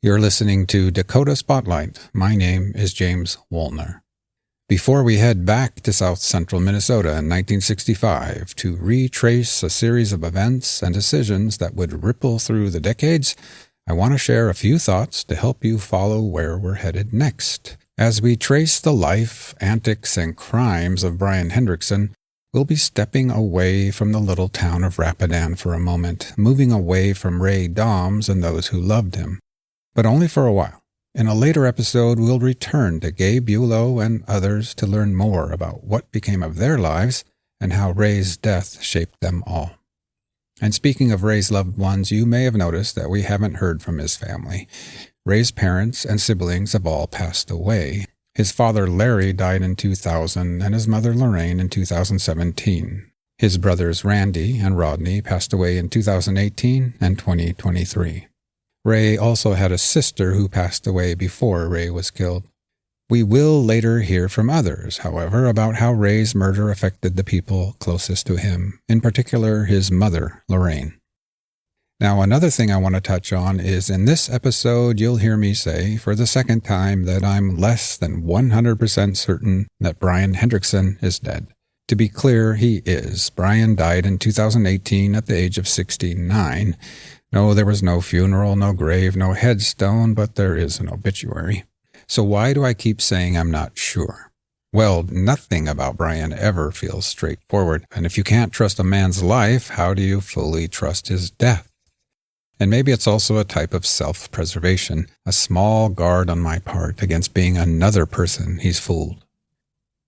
You're listening to Dakota Spotlight. My name is James Wolner. Before we head back to South Central Minnesota in 1965 to retrace a series of events and decisions that would ripple through the decades, I want to share a few thoughts to help you follow where we're headed next. As we trace the life, antics, and crimes of Brian Hendrickson, we'll be stepping away from the little town of Rapidan for a moment, moving away from Ray Doms and those who loved him. But only for a while. In a later episode, we'll return to Gabe Bulow and others to learn more about what became of their lives and how Ray's death shaped them all. And speaking of Ray's loved ones, you may have noticed that we haven't heard from his family. Ray's parents and siblings have all passed away. His father Larry died in 2000 and his mother Lorraine in 2017. His brothers Randy and Rodney passed away in 2018 and 2023. Ray also had a sister who passed away before Ray was killed. We will later hear from others, however, about how Ray's murder affected the people closest to him, in particular his mother, Lorraine. Now, another thing I want to touch on is in this episode you'll hear me say for the second time that I'm less than 100% certain that Brian Hendrickson is dead. To be clear, he is. Brian died in 2018 at the age of 69. No, there was no funeral, no grave, no headstone, but there is an obituary. So why do I keep saying I'm not sure? Well, nothing about Brian ever feels straightforward, and if you can't trust a man's life, how do you fully trust his death? And maybe it's also a type of self-preservation, a small guard on my part against being another person he's fooled.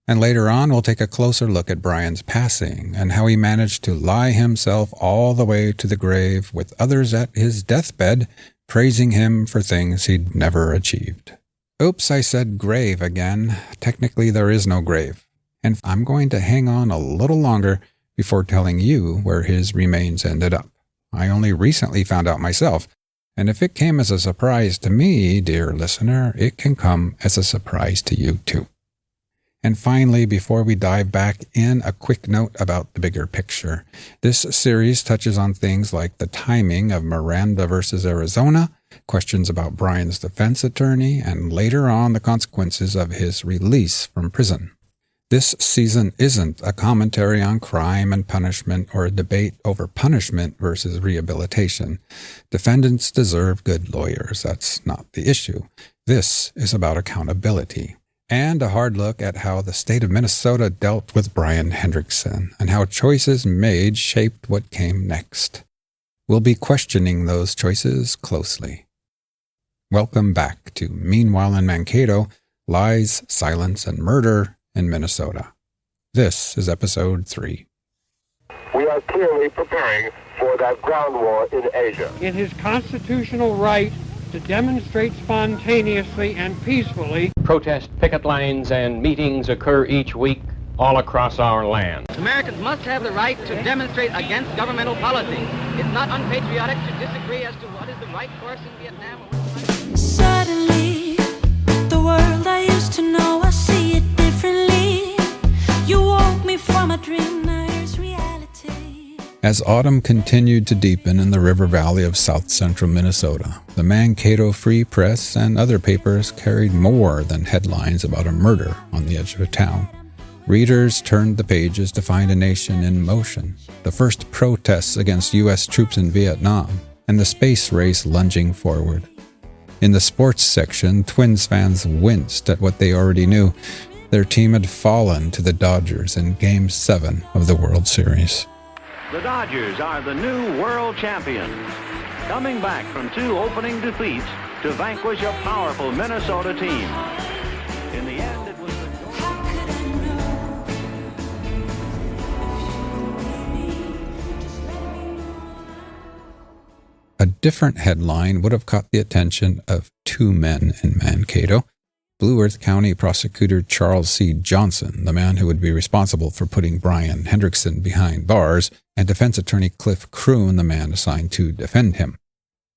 And later on, we'll take a closer look at Brian's passing and how he managed to lie himself all the way to the grave with others at his deathbed, praising him for things he'd never achieved. Oops, I said grave again. Technically, there is no grave. And I'm going to hang on a little longer before telling you where his remains ended up. I only recently found out myself, and if it came as a surprise to me, dear listener, it can come as a surprise to you too. And finally, before we dive back in, a quick note about the bigger picture. This series touches on things like the timing of Miranda versus Arizona, questions about Brian's defense attorney, and later on the consequences of his release from prison. This season isn't a commentary on crime and punishment or a debate over punishment versus rehabilitation. Defendants deserve good lawyers. That's not the issue. This is about accountability. And a hard look at how the state of Minnesota dealt with Brian Hendrickson and how choices made shaped what came next. We'll be questioning those choices closely. Welcome back to Meanwhile in Mankato, Lies, Silence, and Murder in Minnesota. This is episode 3. We are clearly preparing for that ground war in Asia. In his constitutional right to demonstrate spontaneously and peacefully. Protest picket lines and meetings occur each week all across our land. Americans must have the right to demonstrate against governmental policy. It's not unpatriotic to disagree as to what is the right course in Vietnam. Suddenly, the world I used to know, I see it differently. You woke me from a dream, now here's reality. As autumn continued to deepen in the river valley of south central Minnesota, the Mankato Free Press and other papers carried more than headlines about a murder on the edge of a town. Readers turned the pages to find a nation in motion, the first protests against U.S. troops in Vietnam, and the space race lunging forward. In the sports section, Twins fans winced at what they already knew. Their team had fallen to the Dodgers in Game 7 of the World Series. The Dodgers are the new world champions, coming back from 2 opening defeats to vanquish a powerful Minnesota team. In the end, it was A different headline would have caught the attention of 2 men in Mankato. Blue Earth County Prosecutor Charles C. Johnson, the man who would be responsible for putting Brian Hendrickson behind bars, and defense attorney Cliff Kroon, the man assigned to defend him.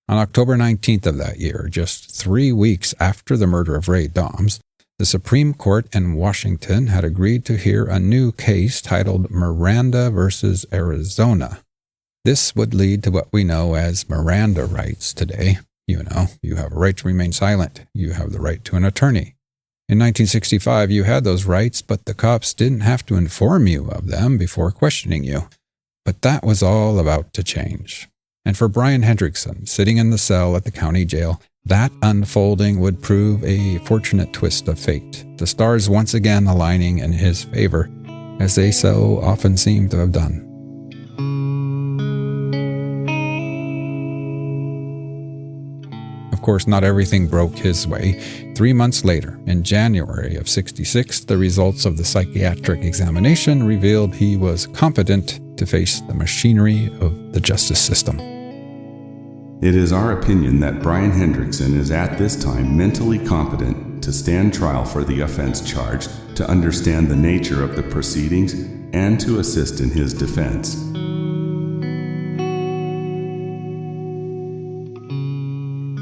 On October 19th of that year, just 3 weeks after the murder of Ray Doms, the Supreme Court in Washington had agreed to hear a new case titled Miranda versus Arizona. This would lead to what we know as Miranda rights today. You know, you have a right to remain silent. You have the right to an attorney. In 1965, you had those rights, but the cops didn't have to inform you of them before questioning you. But that was all about to change. And for Brian Hendrickson, sitting in the cell at the county jail, that unfolding would prove a fortunate twist of fate, the stars once again aligning in his favor, as they so often seem to have done. Of course, not everything broke his way. 3 months later, in January of '66, the results of the psychiatric examination revealed he was competent to face the machinery of the justice system. It is our opinion that Brian Hendrickson is at this time mentally competent to stand trial for the offense charged, to understand the nature of the proceedings, and to assist in his defense.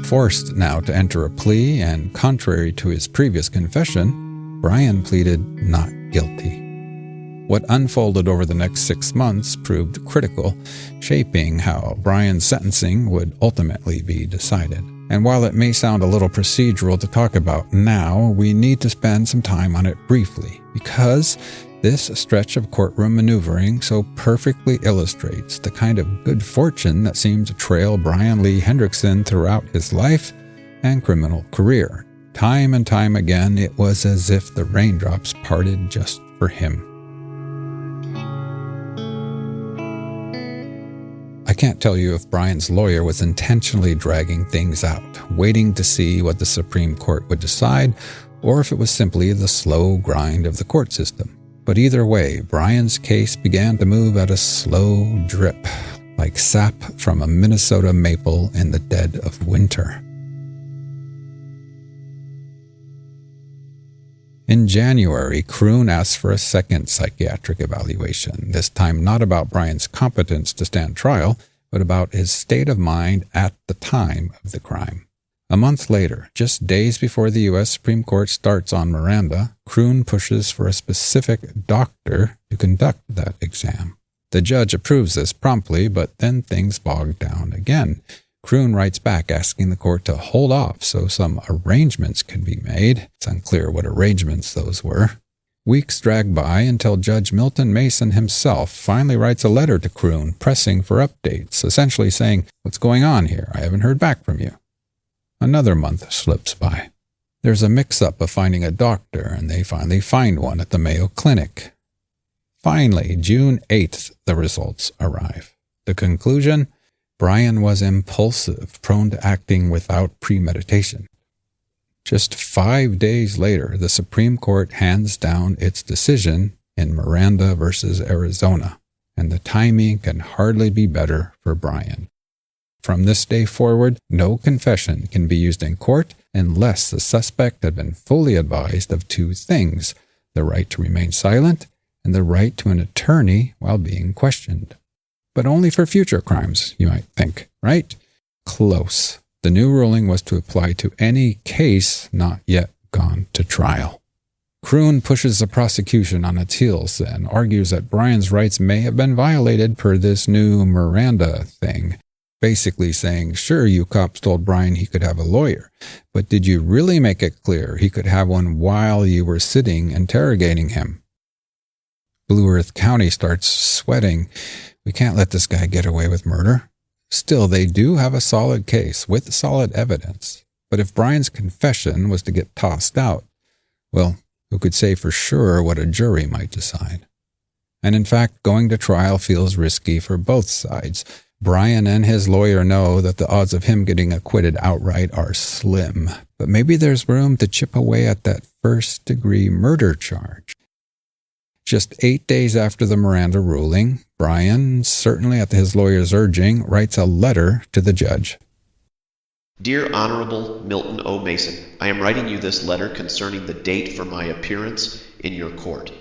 Forced now to enter a plea, and contrary to his previous confession, Brian pleaded not guilty. What unfolded over the next 6 months proved critical, shaping how Brian's sentencing would ultimately be decided. And while it may sound a little procedural to talk about now, we need to spend some time on it briefly, because this stretch of courtroom maneuvering so perfectly illustrates the kind of good fortune that seemed to trail Brian Lee Hendrickson throughout his life and criminal career. Time and time again, it was as if the raindrops parted just for him. I can't tell you if Brian's lawyer was intentionally dragging things out, waiting to see what the Supreme Court would decide, or if it was simply the slow grind of the court system. But either way, Brian's case began to move at a slow drip, like sap from a Minnesota maple in the dead of winter. In January, Kroon asked for a second psychiatric evaluation, this time not about Brian's competence to stand trial, but about his state of mind at the time of the crime. A month later, just days before the U.S. Supreme Court starts on Miranda, Kroon pushes for a specific doctor to conduct that exam. The judge approves this promptly, but then things bog down again. Kroon writes back asking the court to hold off so some arrangements can be made. It's unclear what arrangements those were. Weeks drag by until Judge Milton Mason himself finally writes a letter to Kroon pressing for updates, essentially saying, "What's going on here? I haven't heard back from you." Another month slips by. There's a mix-up of finding a doctor, and they finally find one at the Mayo Clinic. Finally, June 8th, the results arrive. The conclusion? Brian was impulsive, prone to acting without premeditation. Just 5 days later, the Supreme Court hands down its decision in Miranda versus Arizona, and the timing can hardly be better for Brian. From this day forward, no confession can be used in court unless the suspect had been fully advised of two things: the right to remain silent and the right to an attorney while being questioned. But only for future crimes, you might think, right? Close. The new ruling was to apply to any case not yet gone to trial. Kroon pushes the prosecution on its heels and argues that Brian's rights may have been violated per this new Miranda thing, basically saying, sure, you cops told Brian he could have a lawyer, but did you really make it clear he could have one while you were sitting interrogating him? Blue Earth County starts sweating. We can't let this guy get away with murder. Still, they do have a solid case with solid evidence. But if Brian's confession was to get tossed out, well, who could say for sure what a jury might decide? And in fact, going to trial feels risky for both sides. Brian and his lawyer know that the odds of him getting acquitted outright are slim, but maybe there's room to chip away at that first-degree murder charge. Just 8 days after the Miranda ruling, Brian, certainly at his lawyer's urging, writes a letter to the judge. Dear Honorable Milton O. Mason, I am writing you this letter concerning the date for my appearance in your court.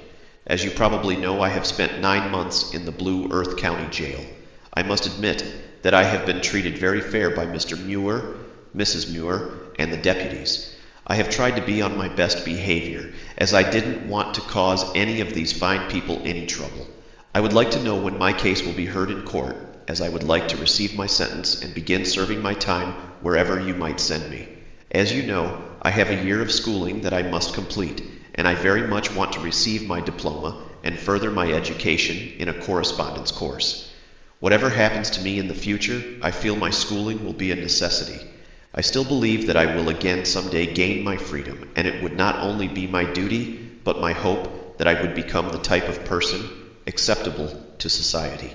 As you probably know, I have spent 9 months in the Blue Earth County Jail. I must admit that I have been treated very fair by Mr. Muir, Mrs. Muir, and the deputies. I have tried to be on my best behavior, as I didn't want to cause any of these fine people any trouble. I would like to know when my case will be heard in court, as I would like to receive my sentence and begin serving my time wherever you might send me. As you know, I have a year of schooling that I must complete, and I very much want to receive my diploma and further my education in a correspondence course. Whatever happens to me in the future, I feel my schooling will be a necessity. I still believe that I will again someday gain my freedom, and it would not only be my duty, but my hope that I would become the type of person acceptable to society.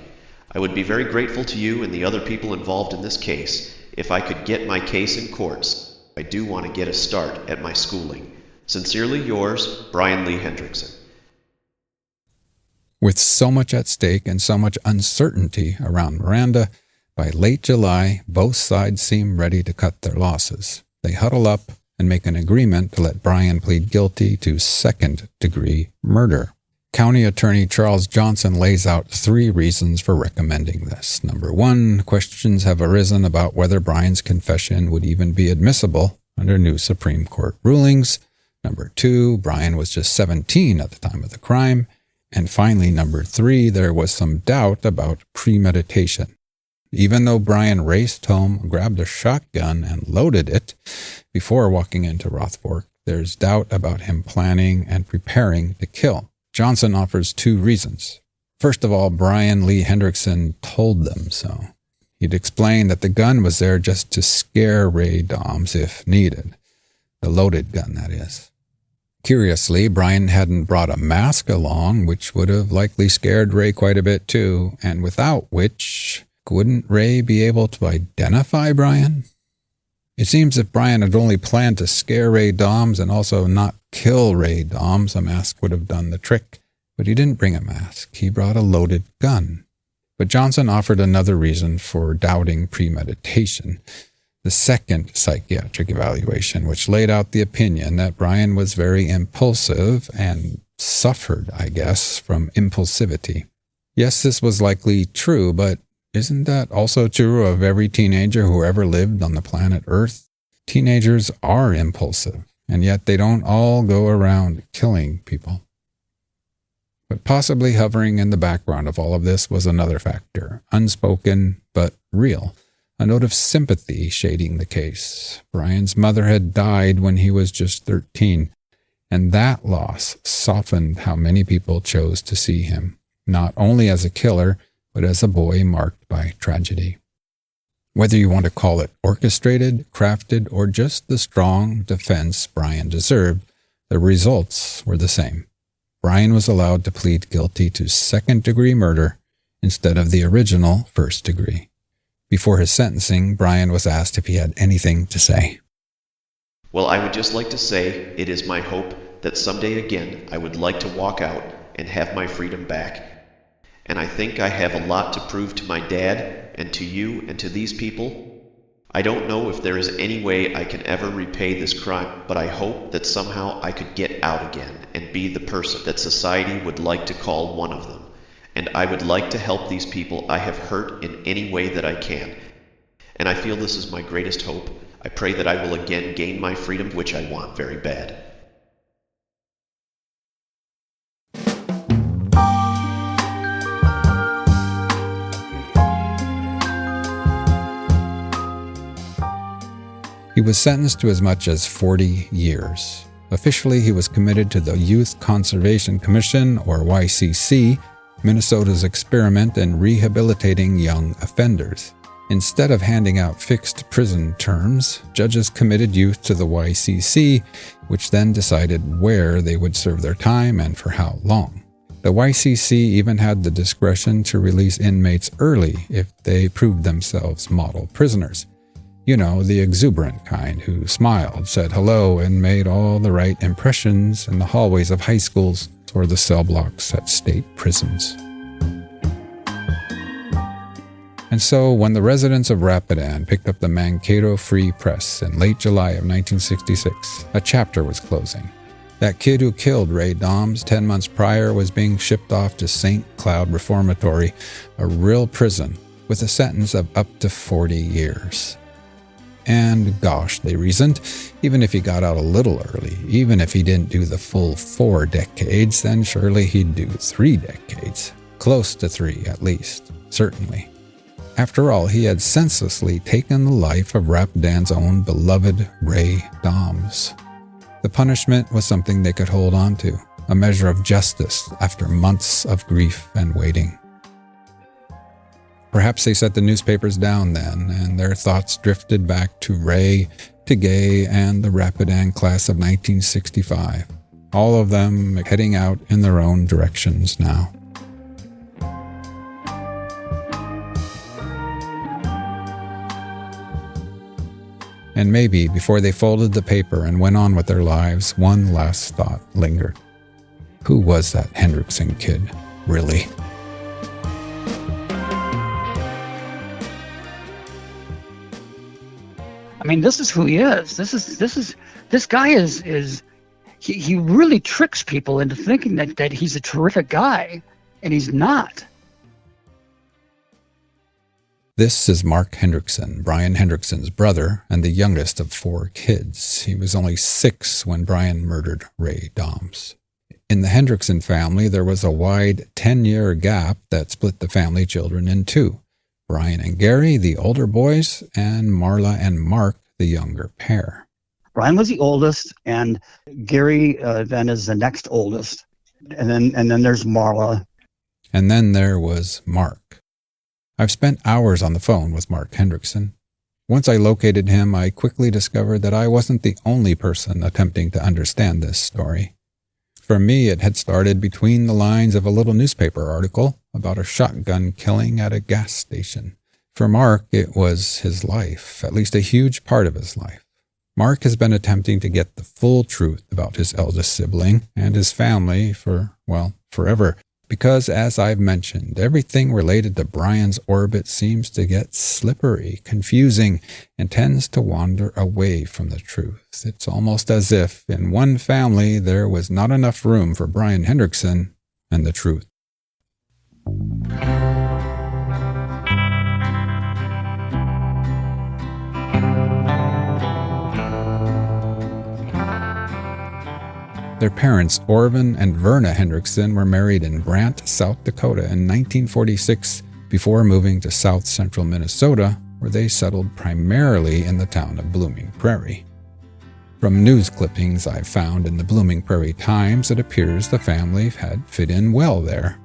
I would be very grateful to you and the other people involved in this case if I could get my case in courts. I do want to get a start at my schooling. Sincerely yours, Brian Lee Hendrickson. With so much at stake and so much uncertainty around Miranda, by late July, both sides seem ready to cut their losses. They huddle up and make an agreement to let Brian plead guilty to second-degree murder. County Attorney Charles Johnson lays out 3 reasons for recommending this. Number 1, questions have arisen about whether Brian's confession would even be admissible under new Supreme Court rulings. Number 2, Brian was just 17 at the time of the crime. And finally, number 3, there was some doubt about premeditation. Even though Brian raced home, grabbed a shotgun, and loaded it before walking into Rothfork, there's doubt about him planning and preparing to kill. Johnson offers 2 reasons. First of all, Brian Lee Hendrickson told them so. He'd explained that the gun was there just to scare Ray Doms if needed. The loaded gun, that is. Curiously, Brian hadn't brought a mask along, which would have likely scared Ray quite a bit too, and without which, wouldn't Ray be able to identify Brian? It seems if Brian had only planned to scare Ray Doms and also not kill Ray Doms, a mask would have done the trick. But he didn't bring a mask. He brought a loaded gun. But Johnson offered another reason for doubting premeditation. The second psychiatric evaluation, which laid out the opinion that Brian was very impulsive and suffered, I guess, from impulsivity. Yes, this was likely true, but isn't that also true of every teenager who ever lived on the planet Earth? Teenagers are impulsive, and yet they don't all go around killing people. But possibly hovering in the background of all of this was another factor, unspoken but real. A note of sympathy shading the case. Brian's mother had died when he was just 13, and that loss softened how many people chose to see him, not only as a killer, but as a boy marked by tragedy. Whether you want to call it orchestrated, crafted, or just the strong defense Brian deserved, the results were the same. Brian was allowed to plead guilty to second-degree murder instead of the original first degree. Before his sentencing, Brian was asked if he had anything to say. Well, I would just like to say it is my hope that someday again I would like to walk out and have my freedom back. And I think I have a lot to prove to my dad and to you and to these people. I don't know if there is any way I can ever repay this crime, but I hope that somehow I could get out again and be the person that society would like to call one of them. And I would like to help these people I have hurt in any way that I can. And I feel this is my greatest hope. I pray that I will again gain my freedom, which I want very bad. He was sentenced to as much as 40 years. Officially, he was committed to the Youth Conservation Commission, or YCC, Minnesota's experiment in rehabilitating young offenders. Instead of handing out fixed prison terms, judges committed youth to the YCC, which then decided where they would serve their time and for how long. The YCC even had the discretion to release inmates early if they proved themselves model prisoners. You know, the exuberant kind who smiled, said hello, and made all the right impressions in the hallways of high schools or the cell blocks at state prisons. And so, when the residents of Rapidan picked up the Mankato Free Press in late July of 1966, a chapter was closing. That kid who killed Ray Doms 10 months prior was being shipped off to St. Cloud Reformatory, a real prison, with a sentence of up to 40 years. And gosh, they reasoned, even if he got out a little early, even if he didn't do the full 4 decades, then surely he'd do 3 decades. Close to 3, at least. Certainly. After all, he had senselessly taken the life of Rapidan's own beloved Ray Doms. The punishment was something they could hold on to, a measure of justice after months of grief and waiting. Perhaps they set the newspapers down then, and their thoughts drifted back to Ray, to Gay, and the Rapidan class of 1965, all of them heading out in their own directions now. And maybe, before they folded the paper and went on with their lives, one last thought lingered. Who was that Hendrickson kid, really? I mean, this is who he is. This guy is he really tricks people into thinking that he's a terrific guy, and he's not. This is Mark Hendrickson, Brian Hendrickson's brother and the youngest of 4 kids. He was only 6 when Brian murdered Ray Doms. In the Hendrickson family, there was a wide 10-year gap that split the family children in 2. Brian and Gary, the older boys, and Marla and Mark, the younger pair. Brian was the oldest, and Gary then is the next oldest. And then there's Marla. And then there was Mark. I've spent hours on the phone with Mark Hendrickson. Once I located him, I quickly discovered that I wasn't the only person attempting to understand this story. For me, it had started between the lines of a little newspaper article about a shotgun killing at a gas station. For Mark, it was his life, at least a huge part of his life. Mark has been attempting to get the full truth about his eldest sibling and his family for, well, forever. Because, as I've mentioned, everything related to Brian's orbit seems to get slippery, confusing, and tends to wander away from the truth. It's almost as if, in one family, there was not enough room for Brian Hendrickson and the truth. Their parents, Orvin and Verna Hendrickson, were married in Brant, South Dakota in 1946 before moving to south central Minnesota, where they settled primarily in the town of Blooming Prairie. From news clippings I've found in the Blooming Prairie Times, it appears the family had fit in well there.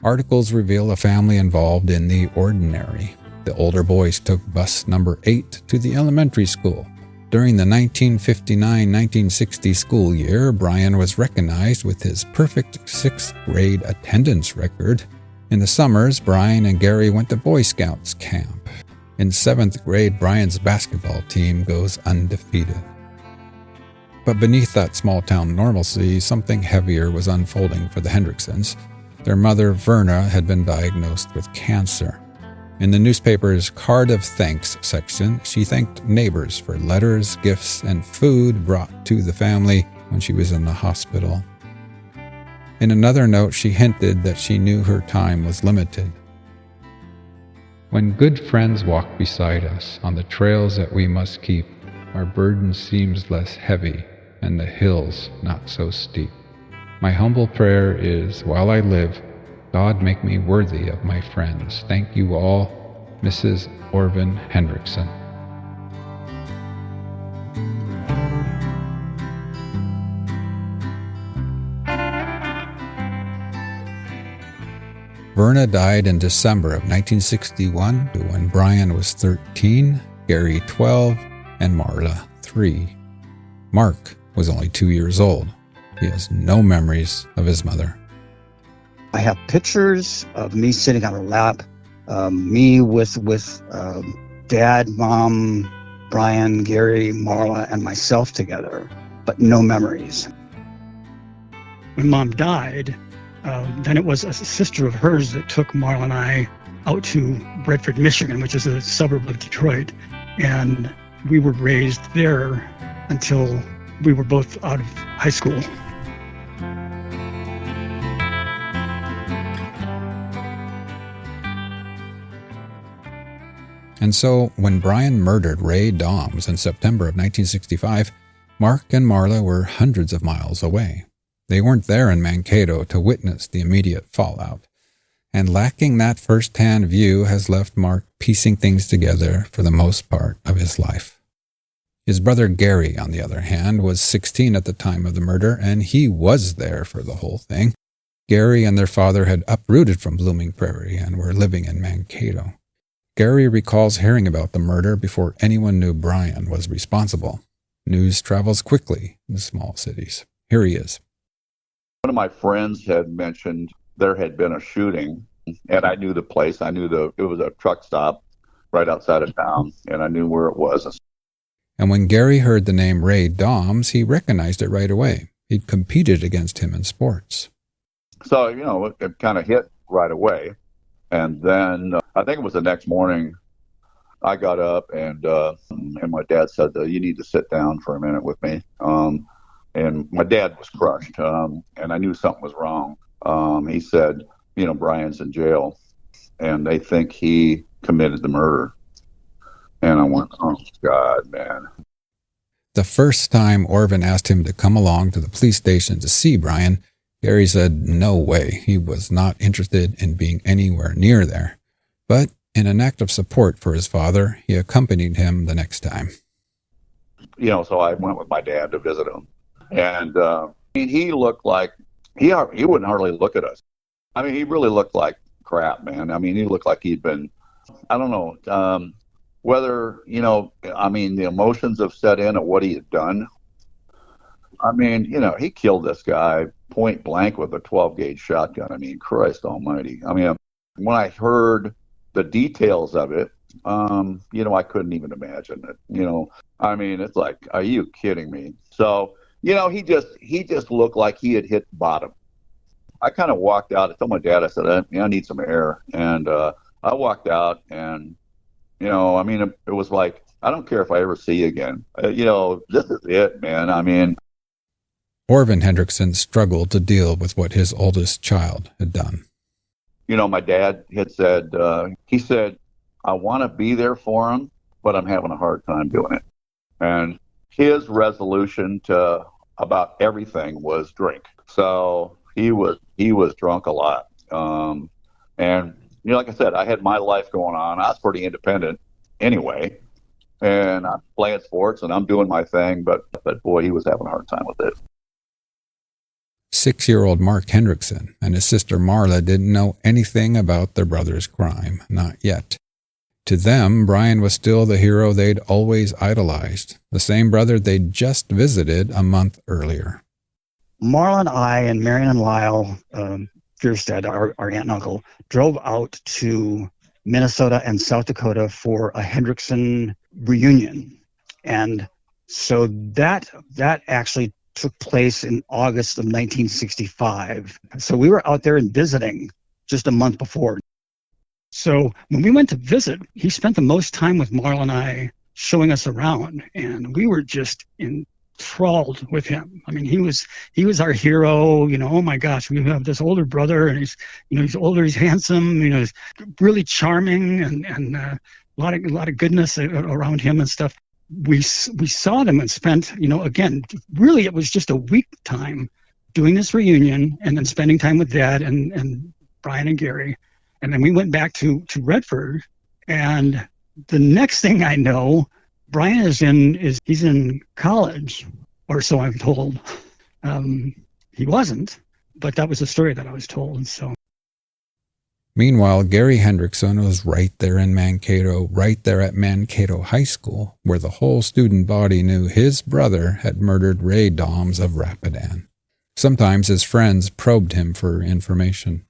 Articles reveal a family involved in the ordinary. The older boys took bus number 8 to the elementary school. During the 1959-1960 school year, Brian was recognized with his perfect 6th grade attendance record. In the summers, Brian and Gary went to Boy Scouts camp. In 7th grade, Brian's basketball team goes undefeated. But beneath that small-town normalcy, something heavier was unfolding for the Hendricksons. Their mother, Verna, had been diagnosed with cancer. In the newspaper's Card of Thanks section, she thanked neighbors for letters, gifts, and food brought to the family when she was in the hospital. In another note, she hinted that she knew her time was limited. When good friends walk beside us on the trails that we must keep, our burden seems less heavy and the hills not so steep. My humble prayer is, while I live, God make me worthy of my friends. Thank you all, Mrs. Orvin Hendrickson. Verna died in December of 1961 when Brian was 13, Gary 12, and Marla 3. Mark was only 2 years old. He has no memories of his mother. I have pictures of me sitting on her lap, me with Dad, Mom, Brian, Gary, Marla, and myself together, but no memories. When Mom died, then it was a sister of hers that took Marla and I out to Bedford, Michigan, which is a suburb of Detroit, and we were raised there until we were both out of high school. And so, when Brian murdered Ray Doms in September of 1965, Mark and Marla were hundreds of miles away. They weren't there in Mankato to witness the immediate fallout. and lacking that first-hand view has left Mark piecing things together for the most part of his life. His brother Gary, on the other hand, was 16 at the time of the murder, and he was there for the whole thing. Gary and their father had uprooted from Blooming Prairie and were living in Mankato. Gary recalls hearing about the murder before anyone knew Brian was responsible. News travels quickly in small cities. Here he is. One of my friends had mentioned there had been a shooting, and I knew the place. I knew it was a truck stop right outside of town, and I knew where it was. And when Gary heard the name Ray Doms, he recognized it right away. He'd competed against him in sports. So, it kind of hit right away. And then I think it was the next morning, I got up and my dad said, you need to sit down for a minute with me. And my dad was crushed, and I knew something was wrong. He said, Brian's in jail, and they think he committed the murder. And I went, oh, God, man. The first time Orvin asked him to come along to the police station to see Brian, Gary said no way. He was not interested in being anywhere near there. But in an act of support for his father, he accompanied him the next time. So I went with my dad to visit him. And he looked like, he wouldn't hardly look at us. I mean, he really looked like crap, man. I mean, he looked like he'd been, I don't know, whether, the emotions have set in at what he had done. I mean, he killed this guy point blank with a 12-gauge shotgun. I mean, Christ almighty. I mean, when I heard the details of it, I couldn't even imagine it. I mean, it's like, are you kidding me? So, he just looked like he had hit bottom. I kind of walked out. I told my dad, I said, I need some air. And I walked out and, it was like, I don't care if I ever see you again. This is it, man. I mean. Orvin Hendrickson struggled to deal with what his oldest child had done. My dad had said, he said, I want to be there for him, but I'm having a hard time doing it. And his resolution to about everything was drink. So he was drunk a lot. And like I said, I had my life going on. I was pretty independent anyway. And I'm playing sports and I'm doing my thing, but boy, he was having a hard time with it. 6-year-old Mark Hendrickson and his sister Marla didn't know anything about their brother's crime, not yet. To them, Brian was still the hero they'd always idolized, the same brother they'd just visited a month earlier. Marla and I and Marion and Lyle Fierstead, our aunt and uncle, drove out to Minnesota and South Dakota for a Hendrickson reunion. And so that actually took place in August of 1965. So we were out there and visiting just a month before. So when we went to visit, he spent the most time with Marla and I showing us around, and we were just enthralled with him. I mean, he was our hero. Oh my gosh, we have this older brother, and he's older, he's handsome, he's really charming, and a lot of goodness around him and stuff. We saw them and spent, again, really it was just a week time doing this reunion and then spending time with Dad and Brian and Gary. And then we went back to Redford, and the next thing I know, Brian he's in college, or so I'm told. He wasn't, but that was the story that I was told. So. Meanwhile, Gary Hendrickson was right there in Mankato, right there at Mankato High School, where the whole student body knew his brother had murdered Ray Doms of Rapidan. Sometimes his friends probed him for information.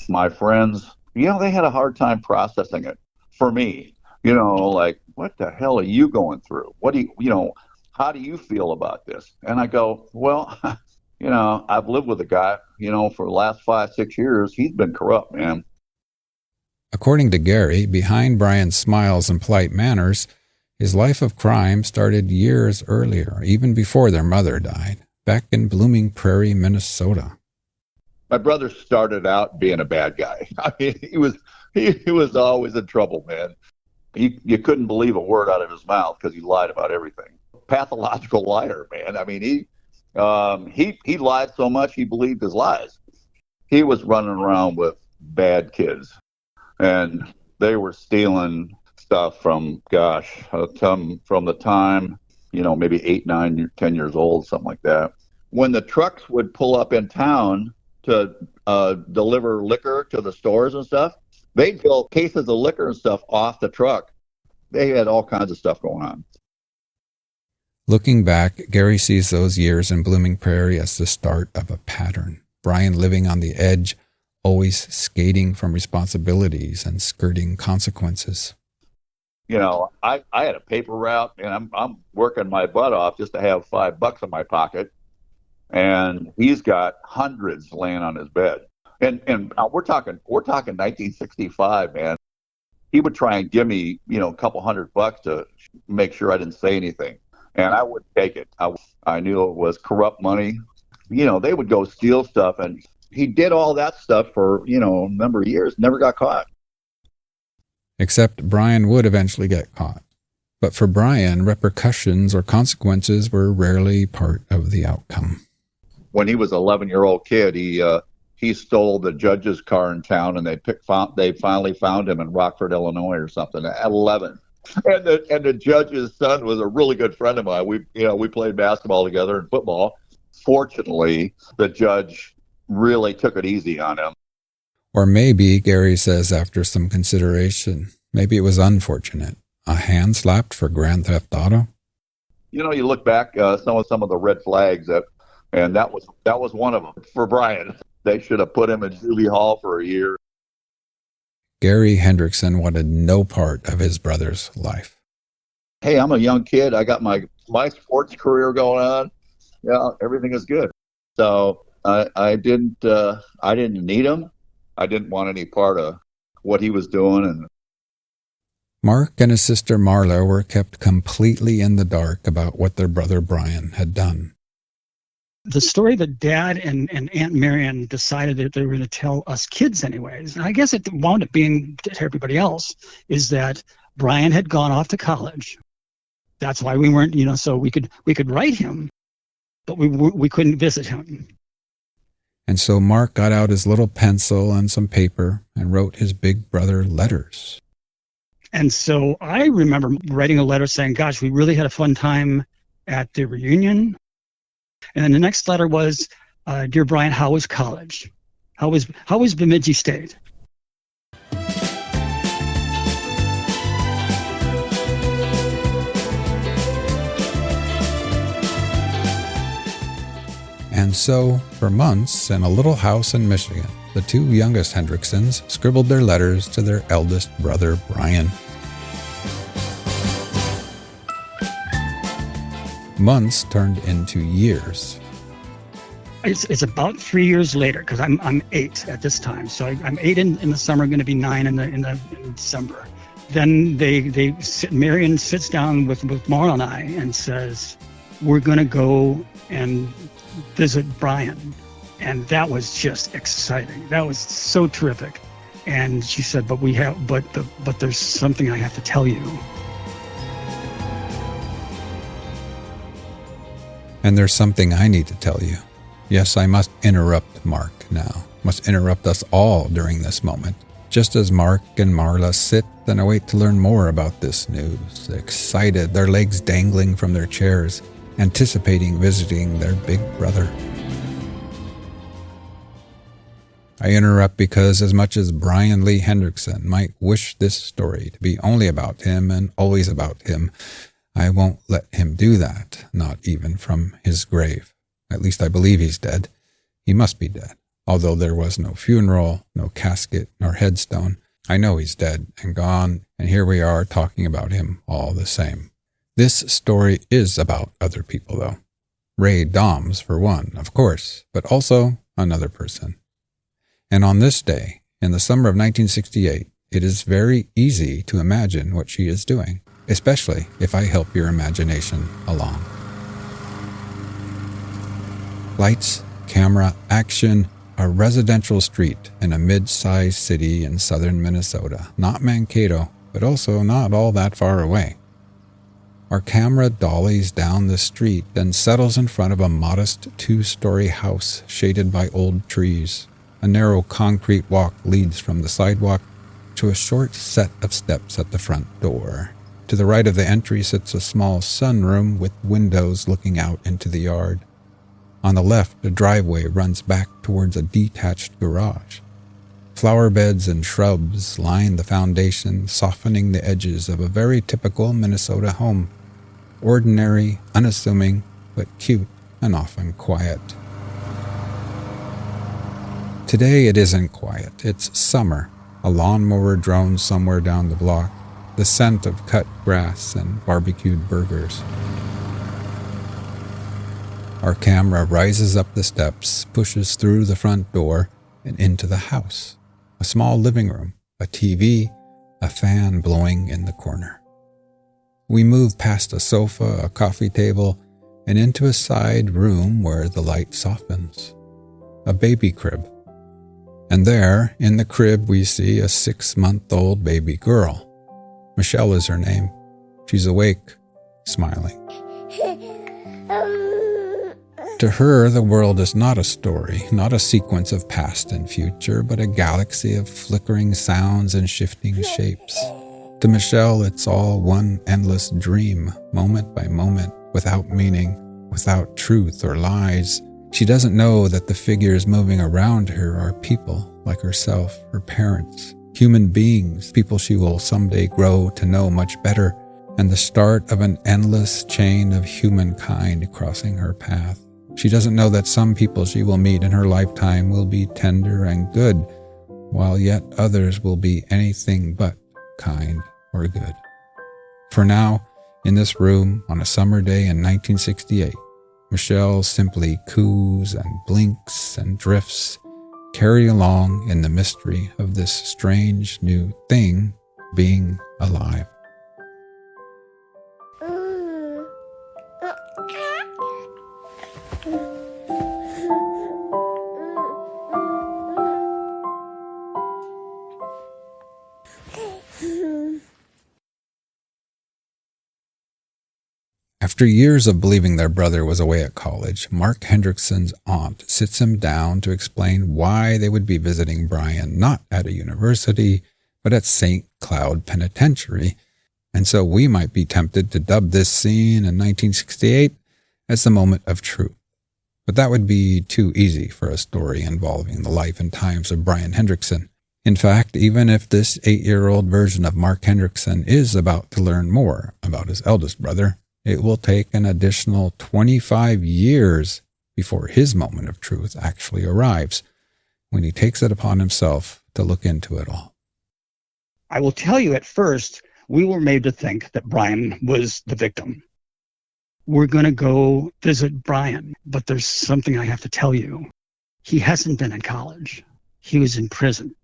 My friends, they had a hard time processing it. For me, like, what the hell are you going through? What do you, how do you feel about this? And I go, well, I've lived with a guy, for the last 5-6 years. He's been corrupt, man. According to Gary, behind Brian's smiles and polite manners, his life of crime started years earlier, even before their mother died, back in Blooming Prairie, Minnesota. My brother started out being a bad guy. I mean, he was always in trouble, man. You couldn't believe a word out of his mouth because he lied about everything. Pathological liar, man. I mean, he lied so much he believed his lies. He was running around with bad kids. And they were stealing stuff from, from the time, maybe 8, 9, 10 years old, something like that. When the trucks would pull up in town to deliver liquor to the stores and stuff, they'd fill cases of liquor and stuff off the truck. They had all kinds of stuff going on. Looking back, Gary sees those years in Blooming Prairie as the start of a pattern. Brian living on the edge, always skating from responsibilities and skirting consequences. I had a paper route, and I'm working my butt off just to have $5 in my pocket. And he's got hundreds laying on his bed. And we're talking 1965, man. He would try and give me, a couple $100 to make sure I didn't say anything. And I wouldn't take it. I knew it was corrupt money. They would go steal stuff, and he did all that stuff for, a number of years, never got caught. Except Brian would eventually get caught. But for Brian, repercussions or consequences were rarely part of the outcome. When he was an 11-year-old kid, he stole the judge's car in town, and they finally found him in Rockford, Illinois, or something at 11. And the judge's son was a really good friend of mine. We played basketball together and football. Fortunately, the judge really took it easy on him. Or maybe, Gary says after some consideration, maybe it was unfortunate. A hand slapped for Grand Theft Auto? You look back, some of the red flags, and that was one of them for Brian. They should have put him in juvie hall for a year. Gary Hendrickson wanted no part of his brother's life. Hey, I'm a young kid. I got my sports career going on. Yeah, everything is good. So I didn't need him. I didn't want any part of what he was doing. And Mark and his sister Marla were kept completely in the dark about what their brother Brian had done. The story that Dad and Aunt Marion decided that they were going to tell us kids anyways, and I guess it wound up being to everybody else, is that Brian had gone off to college. That's why we weren't, so we could write him, but we couldn't visit him. And so Mark got out his little pencil and some paper and wrote his big brother letters. And so I remember writing a letter saying, gosh, we really had a fun time at the reunion. And then the next letter was, Dear Brian, how was college? How was Bemidji State? And so, for months, in a little house in Michigan, the two youngest Hendricksons scribbled their letters to their eldest brother, Brian. Months turned into years. It's about 3 years later, because I'm 8 at this time. So I'm 8 in the summer, going to be 9 in December. Then Marion sits down with Marla and I and says, we're going to go and visit Brian. And that was just exciting. That was so terrific. And she said, but there's something I have to tell you. And there's something I need to tell you. Yes, I must interrupt Mark now. Must interrupt us all during this moment. Just as Mark and Marla sit and await to learn more about this news, excited, their legs dangling from their chairs, anticipating visiting their big brother. I interrupt because as much as Brian Lee Hendrickson might wish this story to be only about him and always about him, I won't let him do that, not even from his grave. At least I believe he's dead. He must be dead. Although there was no funeral, no casket, nor headstone, I know he's dead and gone, and here we are talking about him all the same. This story is about other people, though. Ray Doms, for one, of course, but also another person. And on this day, in the summer of 1968, it is very easy to imagine what she is doing, especially if I help your imagination along. Lights, camera, action, a residential street in a mid-sized city in southern Minnesota, not Mankato, but also not all that far away. Our camera dollies down the street and settles in front of a modest 2-story house shaded by old trees. A narrow concrete walk leads from the sidewalk to a short set of steps at the front door. To the right of the entry sits a small sunroom with windows looking out into the yard. On the left, a driveway runs back towards a detached garage. Flower beds and shrubs line the foundation, softening the edges of a very typical Minnesota home. Ordinary, unassuming, but cute and often quiet. Today it isn't quiet. It's summer. A lawnmower drones somewhere down the block. The scent of cut grass and barbecued burgers. Our camera rises up the steps, pushes through the front door, and into the house. A small living room, a TV, a fan blowing in the corner. We move past a sofa, a coffee table, and into a side room where the light softens. A baby crib. And there, in the crib, we see a 6-month-old baby girl. Michelle is her name. She's awake, smiling. To her, the world is not a story, not a sequence of past and future, but a galaxy of flickering sounds and shifting shapes. To Michelle, it's all one endless dream, moment by moment, without meaning, without truth or lies. She doesn't know that the figures moving around her are people like herself, her parents, human beings, people she will someday grow to know much better, and the start of an endless chain of humankind crossing her path. She doesn't know that some people she will meet in her lifetime will be tender and good, while yet others will be anything but kind or good. For now, in this room on a summer day in 1968, Michelle simply coos and blinks and drifts, carried along in the mystery of this strange new thing being alive. After years of believing their brother was away at college, Mark Hendrickson's aunt sits him down to explain why they would be visiting Brian not at a university, but at St. Cloud Penitentiary, and so we might be tempted to dub this scene in 1968 as the moment of truth. But that would be too easy for a story involving the life and times of Brian Hendrickson. In fact, even if this 8-year-old version of Mark Hendrickson is about to learn more about his eldest brother, it will take an additional 25 years before his moment of truth actually arrives, when he takes it upon himself to look into it all. I will tell you, at first, we were made to think that Brian was the victim. We're going to go visit Brian, but there's something I have to tell you. He hasn't been in college. He was in prison.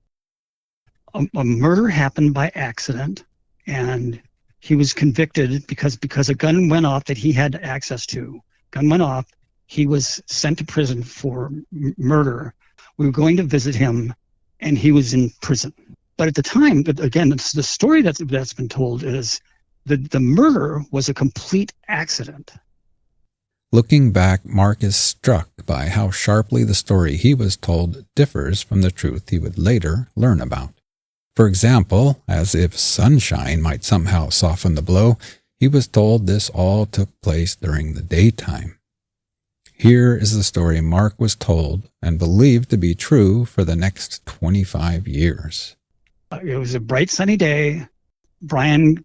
A murder happened by accident, and he was convicted because a gun went off that he had access to. Gun went off. He was sent to prison for murder. We were going to visit him, and he was in prison. But at the time, again, the story that's been told is that the murder was a complete accident. Looking back, Mark is struck by how sharply the story he was told differs from the truth he would later learn about. For example, as if sunshine might somehow soften the blow, he was told this all took place during the daytime. Here is the story Mark was told and believed to be true for the next 25 years. It was a bright sunny day. Brian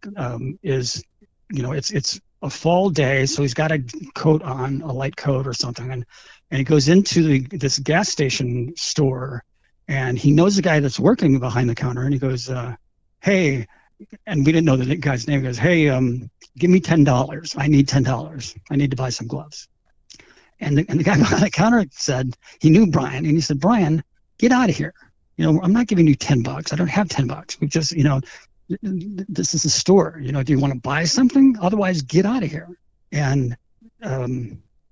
it's a fall day, so he's got a coat on, a light coat or something, and he goes into this gas station store, and he knows the guy that's working behind the counter, and he goes, hey, and we didn't know the guy's name. He goes, hey, give me $10. I need $10. I need to buy some gloves. And the guy behind the counter said, he knew Brian, and he said, Brian, get out of here. I'm not giving you $10. I don't have $10. We just, this is a store. Do you want to buy something? Otherwise, get out of here. And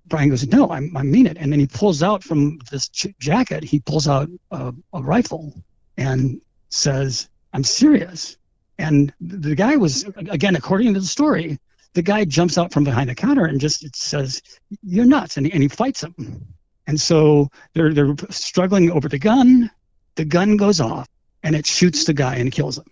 Brian goes, no, I mean it. And then he pulls out from this jacket, he pulls out a rifle and says, I'm serious. And the guy was, again, according to the story, the guy jumps out from behind the counter and just says, you're nuts. And he fights him. And so they're struggling over the gun. The gun goes off, and it shoots the guy and kills him.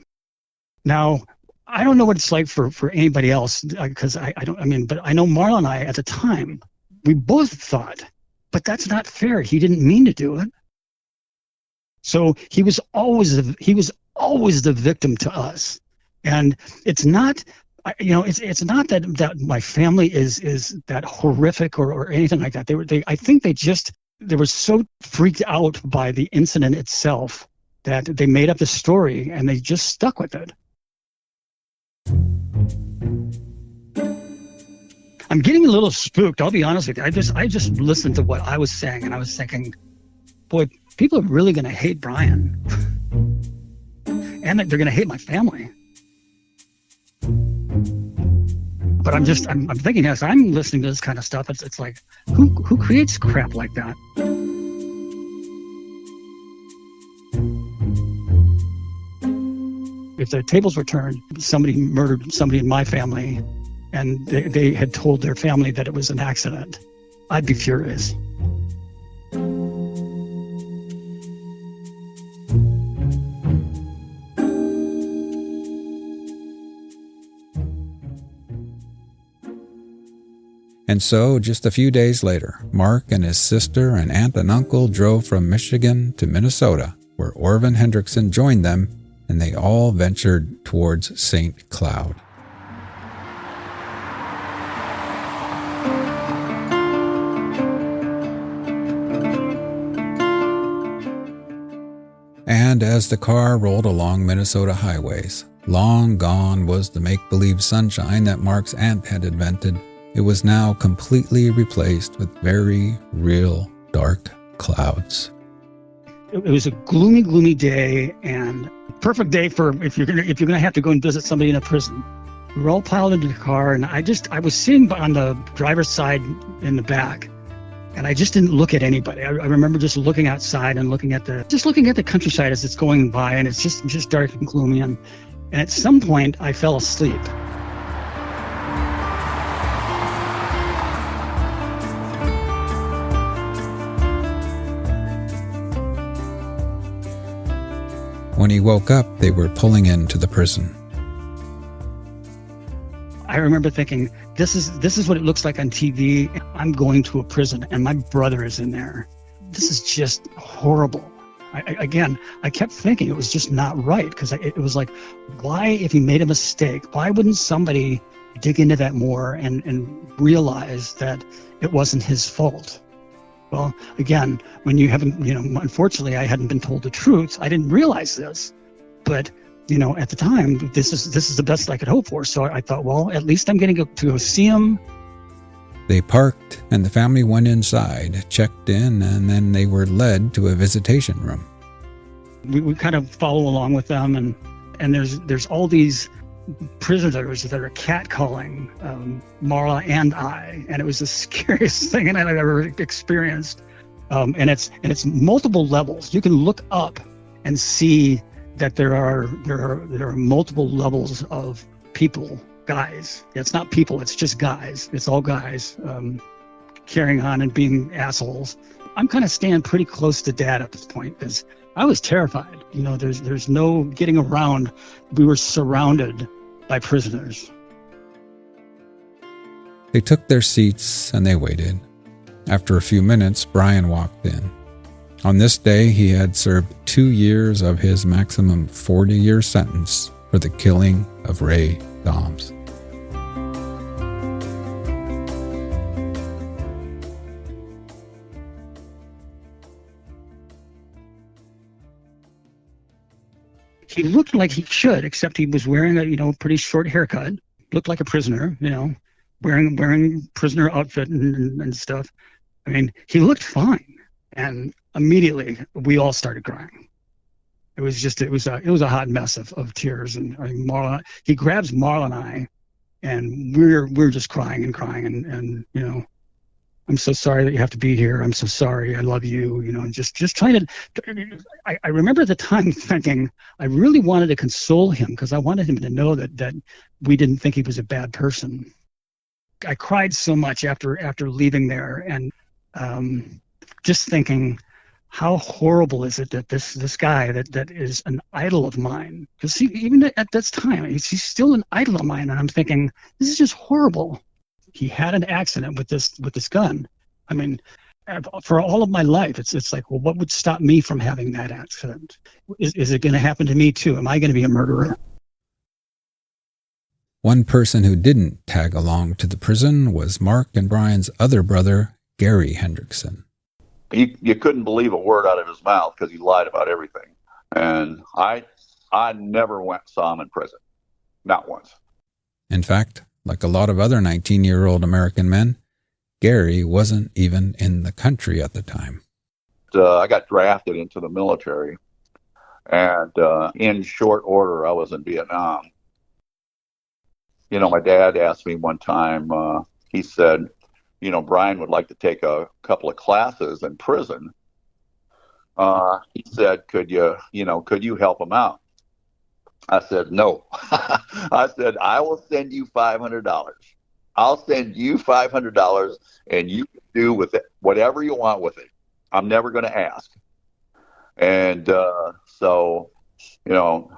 Now, I don't know what it's like for anybody else, because but I know Marla and I at the time, we both thought, but that's not fair. He didn't mean to do it. So he was always the victim to us. And it's not, it's not that my family is that horrific or anything like that. I think they were so freaked out by the incident itself that they made up the story and they just stuck with it. I'm getting a little spooked. I'll be honest with you. I just listened to what I was saying, and I was thinking, boy, people are really going to hate Brian, and they're going to hate my family. But I'm thinking, as I'm listening to this kind of stuff, it's like, who creates crap like that? If the tables were turned, somebody murdered somebody in my family, and they had told their family that it was an accident, I'd be furious. And so, just a few days later, Mark and his sister and aunt and uncle drove from Michigan to Minnesota, where Orvin Hendrickson joined them, and they all ventured towards St. Cloud. And as the car rolled along Minnesota highways, long gone was the make-believe sunshine that Mark's aunt had invented. It was now completely replaced with very real dark clouds. It was a gloomy, gloomy day, and perfect day for if you're gonna have to go and visit somebody in a prison. We were all piled into the car, and I was sitting on the driver's side in the back, and I just didn't look at anybody. I remember just looking outside and looking at the countryside as it's going by, and it's just dark and gloomy. And at some point, I fell asleep. When he woke up, they were pulling into the prison. I remember thinking, this is what it looks like on TV. I'm going to a prison, and my brother is in there. This is just horrible. I kept thinking it was just not right, because it was like, why, if he made a mistake, why wouldn't somebody dig into that more and realize that it wasn't his fault? Well, again, when you haven't, unfortunately, I hadn't been told the truth. I didn't realize this, but at the time, this is the best I could hope for. So I thought, well, at least I'm going to go see him. They parked, and the family went inside, checked in, and then they were led to a visitation room. We kind of follow along with them, and there's all these prisoners that are catcalling Marla and I, and it was the scariest thing I've ever experienced. And it's multiple levels. You can look up and see that there are multiple levels of people, guys. It's not people, it's just guys. It's all guys carrying on and being assholes. I'm kind of staying pretty close to Dad at this point, because I was terrified. There's no getting around. We were surrounded by prisoners. They took their seats and they waited. After a few minutes, Brian walked in. On this day, he had served 2 years of his maximum 40-year sentence for the killing of Ray Doms. He looked like he should, except he was wearing a pretty short haircut. Looked like a prisoner, wearing prisoner outfit and stuff. I mean, he looked fine. And immediately we all started crying. It was a hot mess of tears. And Marla, he grabs Marla and I, and we're just crying and I'm so sorry that you have to be here. I'm so sorry. I love you. Just trying to. I remember at the time thinking I really wanted to console him, because I wanted him to know that we didn't think he was a bad person. I cried so much after leaving there, and just thinking, how horrible is it that this guy that is an idol of mine, because even at this time, he's still an idol of mine, and I'm thinking, this is just horrible. He had an accident with this gun. I mean, for all of my life, it's like, well, what would stop me from having that accident? Is it going to happen to me too? Am I going to be a murderer? One person who didn't tag along to the prison was Mark and Brian's other brother, Gary Hendrickson. You couldn't believe a word out of his mouth because he lied about everything. And I never saw him in prison. Not once. In fact, like a lot of other 19-year-old American men, Gary wasn't even in the country at the time. I got drafted into the military, and in short order, I was in Vietnam. You know, my dad asked me one time, he said, you know, Brian would like to take a couple of classes in prison. He said, could you help him out? I said, no. I said, I will send you $500. I'll send you $500 and you can do with it whatever you want with it. I'm never going to ask. And so, you know,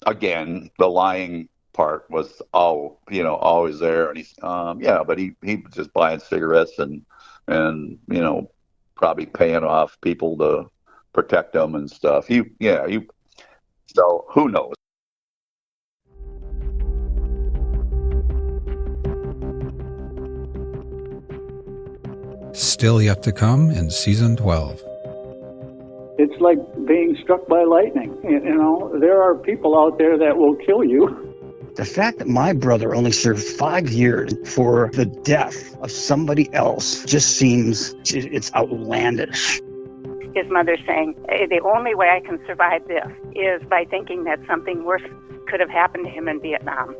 again, the lying part was always there. And he's but he was just buying cigarettes and you know, probably paying off people to protect them and stuff. So who knows? Still yet to come in season 12. It's like being struck by lightning. You know, there are people out there that will kill you. The fact that my brother only served 5 years for the death of somebody else just seems, it's outlandish. His mother saying, the only way I can survive this is by thinking that something worse could have happened to him in Vietnam.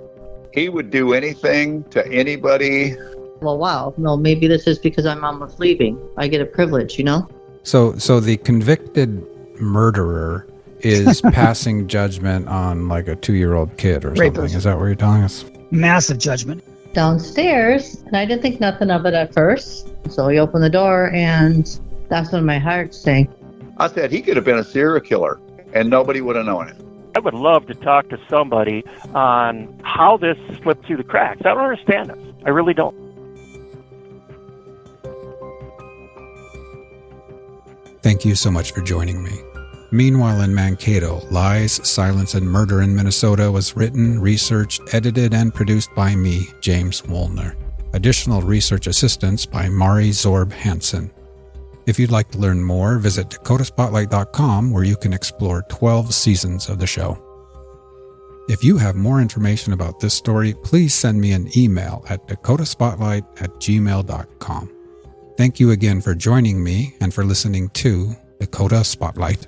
He would do anything to anybody. Well, wow, no, maybe this is because my mom was leaving. I get a privilege, you know? So the convicted murderer is passing judgment on like a 2-year-old kid or something. Is that what you're telling us? Massive judgment. Downstairs, and I didn't think nothing of it at first. So he opened the door, and that's when my heart sank. I said he could have been a serial killer, and nobody would have known it. I would love to talk to somebody on how this slipped through the cracks. I don't understand this. I really don't. Thank you so much for joining me. Meanwhile in Mankato, Lies, Silence, and Murder in Minnesota was written, researched, edited, and produced by me, James Wolner. Additional research assistance by Mari Zoerb Hansen. If you'd like to learn more, visit dakotaspotlight.com where you can explore 12 seasons of the show. If you have more information about this story, please send me an email at dakotaspotlight@gmail.com. Thank you again for joining me and for listening to Dakota Spotlight.